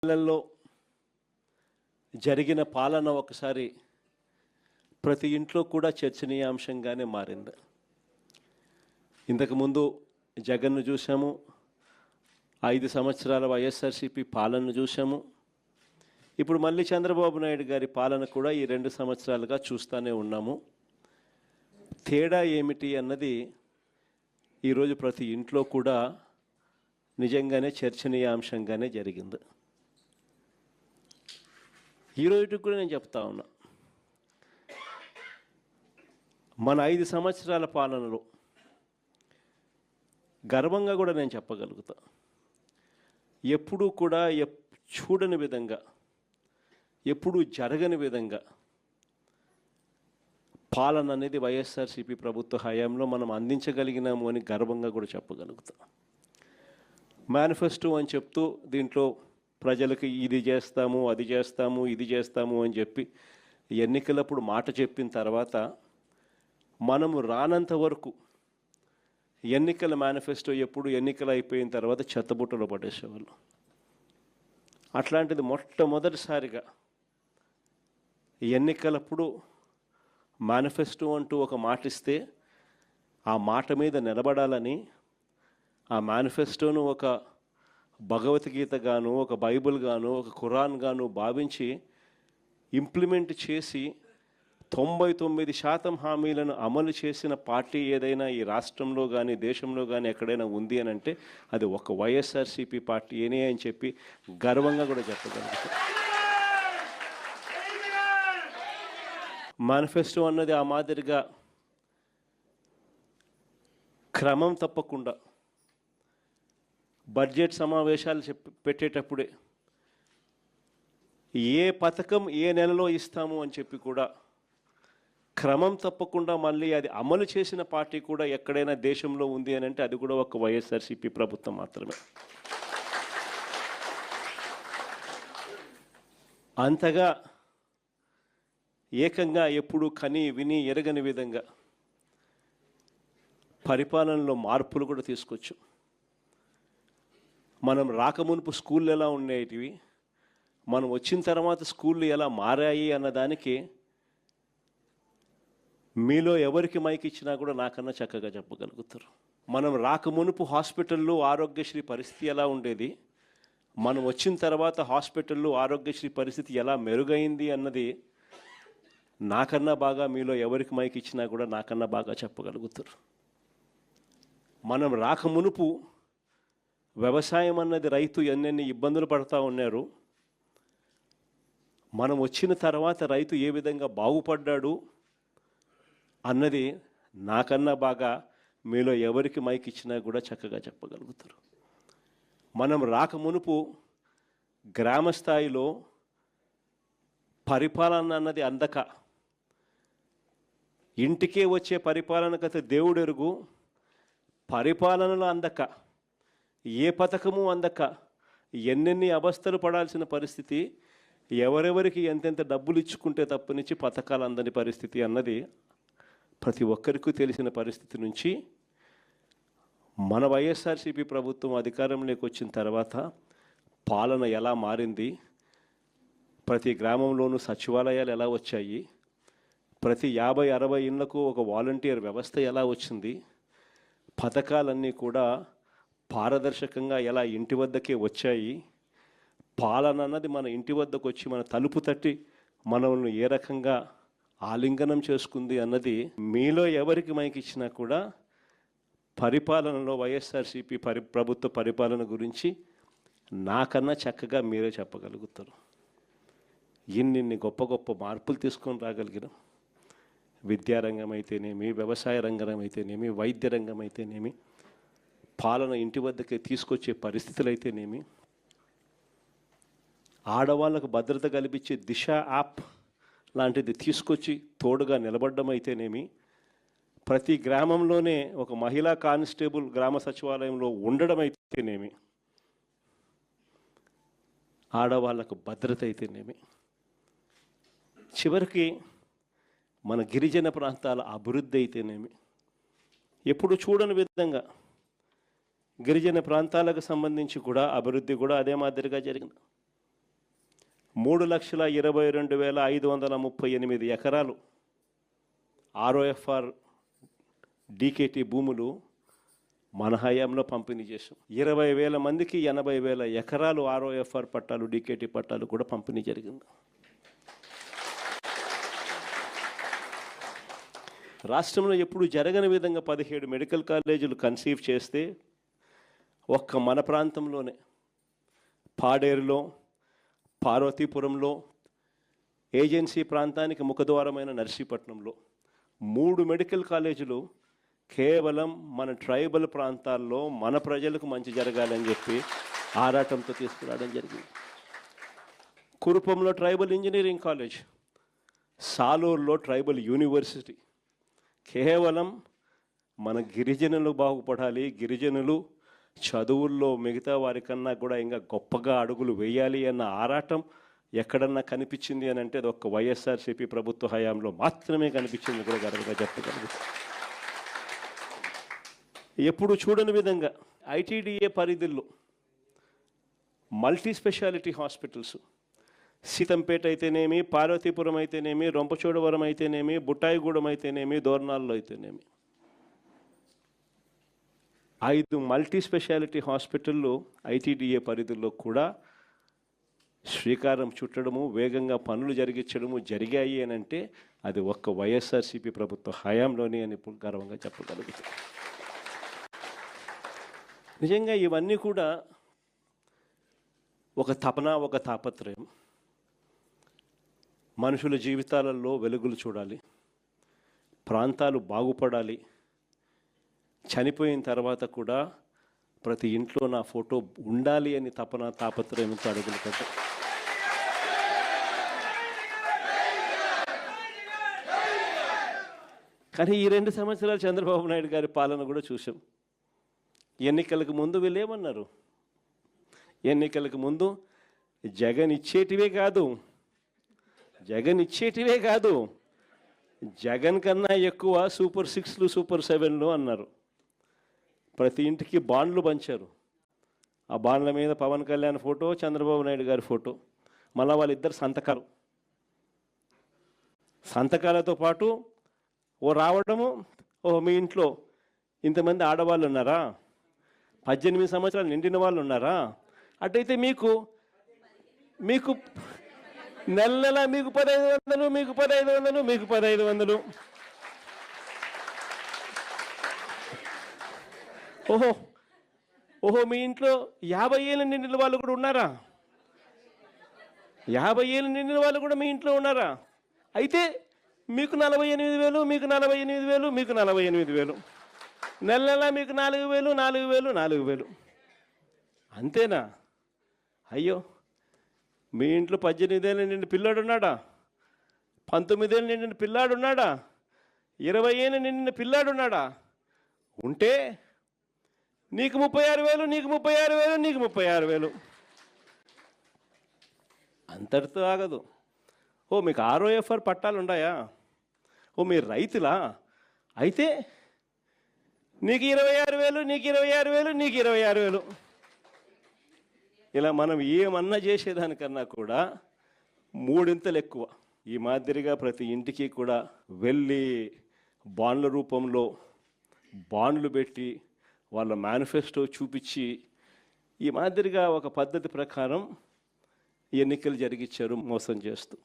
నెలల్లో జరిగిన పాలన ఒకసారి ప్రతి ఇంట్లో కూడా చర్చనీయాంశంగానే మారింది. ఇంతకుముందు జగన్ను చూసాము, 5 సంవత్సరాల వైఎస్ఆర్సీపీ పాలనను చూసాము. ఇప్పుడు మళ్ళీ చంద్రబాబు నాయుడు గారి పాలన కూడా ఈ 2 సంవత్సరాలుగా చూస్తూనే ఉన్నాము. తేడా ఏమిటి అన్నది ఈరోజు ప్రతి ఇంట్లో కూడా నిజంగానే చర్చనీయాంశంగానే జరిగింది. ఈరోజు కూడా నేను చెప్తా ఉన్నా, మన 5 సంవత్సరాల పాలనలో గర్వంగా కూడా నేను చెప్పగలుగుతా, ఎప్పుడూ కూడా చూడని విధంగా, ఎప్పుడూ జరగని విధంగా పాలన అనేది వైఎస్ఆర్సీపీ ప్రభుత్వ హయాంలో మనం అందించగలిగినాము అని గర్వంగా కూడా చెప్పగలుగుతాం. మేనిఫెస్టో అని చెప్తూ దీంట్లో ప్రజలకు ఇది చేస్తాము, అది చేస్తాము, ఇది చేస్తాము అని చెప్పి ఎన్నికలప్పుడు మాట చెప్పిన తర్వాత మనము రానంత వరకు ఎన్నికల మేనిఫెస్టో ఎప్పుడు ఎన్నికలు అయిపోయిన తర్వాత చెత్తబుట్టలో పడేసేవాళ్ళు. అట్లాంటిది మొట్టమొదటిసారిగా ఎన్నికలప్పుడు మేనిఫెస్టో అంటూ ఒక మాట ఇస్తే ఆ మాట మీద నిలబడాలని, ఆ మేనిఫెస్టోను ఒక భగవద్గీత గాను, ఒక బైబిల్ గాను, ఒక ఖురాన్ గాను భావించి ఇంప్లిమెంట్ చేసి 99% హామీలను అమలు చేసిన పార్టీ ఏదైనా ఈ రాష్ట్రంలో కానీ దేశంలో కానీ ఎక్కడైనా ఉంది అని అంటే అది ఒక వైఎస్ఆర్సీపీ పార్టీ ఏనే అని చెప్పి గర్వంగా కూడా చెప్పగలుగుతాం. మేనిఫెస్టో అన్నది ఆ మాదిరిగా క్రమం తప్పకుండా బడ్జెట్ సమావేశాలు పెట్టేటప్పుడే ఏ పథకం ఏ నెలలో ఇస్తాము అని చెప్పి కూడా క్రమం తప్పకుండా మళ్ళీ అది అమలు చేసిన పార్టీ కూడా ఎక్కడైనా దేశంలో ఉంది అని అంటే అది కూడా ఒక వైఎస్ఆర్సీపీ ప్రభుత్వం మాత్రమే. అంతగా ఏకంగా ఎప్పుడు కని విని ఎరగని విధంగా పరిపాలనలో మార్పులు కూడా తీసుకొచ్చు. మనం రాకమునుపు స్కూళ్ళు ఎలా ఉండేటివి, మనం వచ్చిన తర్వాత స్కూళ్ళు ఎలా మారాయి అన్నదానికి మీలో ఎవరికి మైక్ ఇచ్చినా కూడా నాకన్నా చక్కగా చెప్పగలుగుతారు. మనం రాకమునుపు హాస్పిటల్లో ఆరోగ్యశ్రీ పరిస్థితి ఎలా ఉండేది, మనం వచ్చిన తర్వాత హాస్పిటల్లో ఆరోగ్యశ్రీ పరిస్థితి ఎలా మెరుగైంది అన్నది నాకన్నా బాగా మీలో ఎవరికి మైక్ ఇచ్చినా కూడా నాకన్నా బాగా చెప్పగలుగుతారు. మనం రాకమునుపు వ్యవసాయం అన్నది రైతు ఎన్నెన్ని ఇబ్బందులు పడుతూ ఉన్నారు, మనం వచ్చిన తర్వాత రైతు ఏ విధంగా బాగుపడ్డాడు అన్నది నాకన్నా బాగా మీలో ఎవరికి మైక్ ఇచ్చినా కూడా చక్కగా చెప్పగలుగుతారు. మనం రాకమునుపు గ్రామ స్థాయిలో పరిపాలన అన్నది అందక, ఇంటికే వచ్చే పరిపాలన కథ దేవుడెరుగు, పరిపాలనలో అందక, ఏ పథకము అందక ఎన్నెన్ని అవస్థలు పడాల్సిన పరిస్థితి, ఎవరెవరికి ఎంతెంత డబ్బులు ఇచ్చుకుంటే తప్పనిచ్చి పథకాలు అందని పరిస్థితి అన్నది ప్రతి ఒక్కరికి తెలిసిన పరిస్థితి నుంచి మన వైఎస్ఆర్సీపీ ప్రభుత్వం అధికారంలోకి వచ్చిన తర్వాత పాలన ఎలా మారింది, ప్రతి గ్రామంలోనూ సచివాలయాలు ఎలా వచ్చాయి, ప్రతి 50-60 ఇళ్లకు ఒక వాలంటీర్ వ్యవస్థ ఎలా వచ్చింది, పథకాలన్నీ కూడా పారదర్శకంగా ఎలా ఇంటి వద్దకే వచ్చాయి, పాలన అన్నది మన ఇంటి వద్దకు వచ్చి మన తలుపు తట్టి మనల్ని ఏ రకంగా ఆలింగనం చేసుకుంది అన్నది మీలో ఎవరికి మైకి ఇచ్చినా కూడా పరిపాలనలో వైఎస్ఆర్సీపీ ప్రభుత్వ పరిపాలన గురించి నాకన్నా చక్కగా మీరే చెప్పగలుగుతారు. ఇన్ని గొప్ప గొప్ప మార్పులు తీసుకొని రాగలిగినాం. విద్యారంగం అయితేనేమి, వ్యవసాయ రంగం అయితేనేమి, వైద్య రంగం అయితేనేమి, పాలన ఇంటి వద్దకే తీసుకొచ్చే పరిస్థితులు అయితేనేమి, ఆడవాళ్ళకు భద్రత కల్పించే దిశ యాప్ లాంటిది తీసుకొచ్చి తోడుగా నిలబడడం అయితేనేమి, ప్రతి గ్రామంలోనే ఒక మహిళా కానిస్టేబుల్ గ్రామ సచివాలయంలో ఉండడం అయితేనేమి, ఆడవాళ్ళకు భద్రత అయితేనేమి, చివరికి మన గిరిజన ప్రాంతాల అభివృద్ధి అయితేనేమి, ఎప్పుడు చూడని విధంగా గిరిజన ప్రాంతాలకు సంబంధించి కూడా అభివృద్ధి కూడా అదే మాదిరిగా జరిగింది. 3,22,538 ఎకరాలు ROFR DKT భూములు మన హయాంలో పంపిణీ చేశాం. 20,000 మందికి 80,000 ఎకరాలు ROFR పట్టాలు DKT పట్టాలు కూడా పంపిణీ జరిగింది. రాష్ట్రంలో ఎప్పుడు జరగని విధంగా 17 మెడికల్ కాలేజీలు కన్సీవ్ చేస్తే ఒక్క మన ప్రాంతంలోనే పాడేరులో, పార్వతీపురంలో, ఏజెన్సీ ప్రాంతానికి ముఖద్వారమైన నర్సీపట్నంలో 3 మెడికల్ కాలేజీలు కేవలం మన ట్రైబల్ ప్రాంతాల్లో మన ప్రజలకు మంచి జరగాలని చెప్పి ఆరాటంతో తీసుకురావడం జరిగింది. కురుపంలో ట్రైబల్ ఇంజనీరింగ్ కాలేజ్, సాలూరులో ట్రైబల్ యూనివర్సిటీ, కేవలం మన గిరిజనులు బాగుపడాలి, గిరిజనులు చదువుల్లో మిగతా వారికన్నా కూడా ఇంకా గొప్పగా అడుగులు వేయాలి అన్న ఆరాటం ఎక్కడన్నా కనిపించింది అని అంటే అది ఒక్క వైఎస్ఆర్సీపీ ప్రభుత్వ హయాంలో మాత్రమే కనిపించింది కూడా గర్వంగా చెప్పగలుగుతాం. ఎప్పుడు చూడని విధంగా ITDA పరిధిలో మల్టీ స్పెషాలిటీ హాస్పిటల్స్ సీతంపేట అయితేనేమి, పార్వతీపురం అయితేనేమి, రొంపచోడవరం అయితేనేమి, బుట్టాయిగూడెం అయితేనేమి, దోర్నాల్లో అయితేనేమి 5 మల్టీ స్పెషాలిటీ హాస్పిటళ్ళు ITDA పరిధిలో కూడా శ్రీకారం చుట్టడము, వేగంగా పనులు జరిగించడము జరిగాయి అని అంటే అది ఒక్క వైఎస్ఆర్సీపీ ప్రభుత్వ హయాంలోనే అని గర్వంగా చెప్పగలుగుతాం. నిజంగా ఇవన్నీ కూడా ఒక తపన, ఒక తాపత్రయం. మనుషుల జీవితాలలో వెలుగులు చూడాలి, ప్రాంతాలు బాగుపడాలి, చనిపోయిన తర్వాత కూడా ప్రతి ఇంట్లో నా ఫోటో ఉండాలి అని తపన, తాపత్రయంతో అడుగులు పెట్టాం. కానీ ఈ 2 సంవత్సరాలు చంద్రబాబు నాయుడు గారి పాలన కూడా చూసాం. ఎన్నికలకు ముందు వీళ్ళేమన్నారు? ఎన్నికలకు ముందు జగన్ ఇచ్చేటివే కాదు, జగన్ కన్నా ఎక్కువ సూపర్ 6లు, సూపర్ 7లు అన్నారు. ప్రతి ఇంటికి బాండ్లు పంచారు. ఆ బాండ్ల మీద పవన్ కళ్యాణ్ ఫోటో, చంద్రబాబు నాయుడు గారి ఫోటో, మళ్ళీ వాళ్ళిద్దరు సంతకాలతో పాటు రావడము, మీ ఇంట్లో ఇంతమంది ఆడవాళ్ళు ఉన్నారా, 18 సంవత్సరాలు నిండిన వాళ్ళు ఉన్నారా, అటైతే మీకు నెల మీకు 1,500 ఓహో మీ ఇంట్లో 50 ఏళ్ళు నిండిన వాళ్ళు కూడా ఉన్నారా? 50 ఏళ్ళు నిండిన వాళ్ళు కూడా మీ ఇంట్లో ఉన్నారా? అయితే మీకు 48,000, మీకు 48,000, మీకు 48,000, నెల మీకు 4,000. అంతేనా? అయ్యో, మీ ఇంట్లో 18 ఏళ్ళు నిండిన పిల్లాడు ఉన్నాడా? 19 ఏళ్ళు నిండిన పిల్లాడు ఉన్నాడా? 20 ఏళ్ళు నిండిన పిల్లాడు ఉన్నాడా? ఉంటే నీకు 36,000, నీకు 36,000, నీకు 36,000. అంతటితో ఆగదు. మీకు ROFR పట్టాలు ఉన్నాయా? మీరు రైతులా? అయితే నీకు 26,000, నీకు 26,000, నీకు 26,000. ఇలా మనం ఏమన్నా చేసేదానికన్నా కూడా 3 ఎక్కువ. ఈ మాదిరిగా ప్రతి ఇంటికి కూడా వెళ్ళి బాండ్ల రూపంలో బాండ్లు పెట్టి వాళ్ళ మేనిఫెస్టో చూపించి ఈ మాదిరిగా ఒక పద్ధతి ప్రకారం ఎన్నికలు జరిగించారు మోసం చేస్తూ.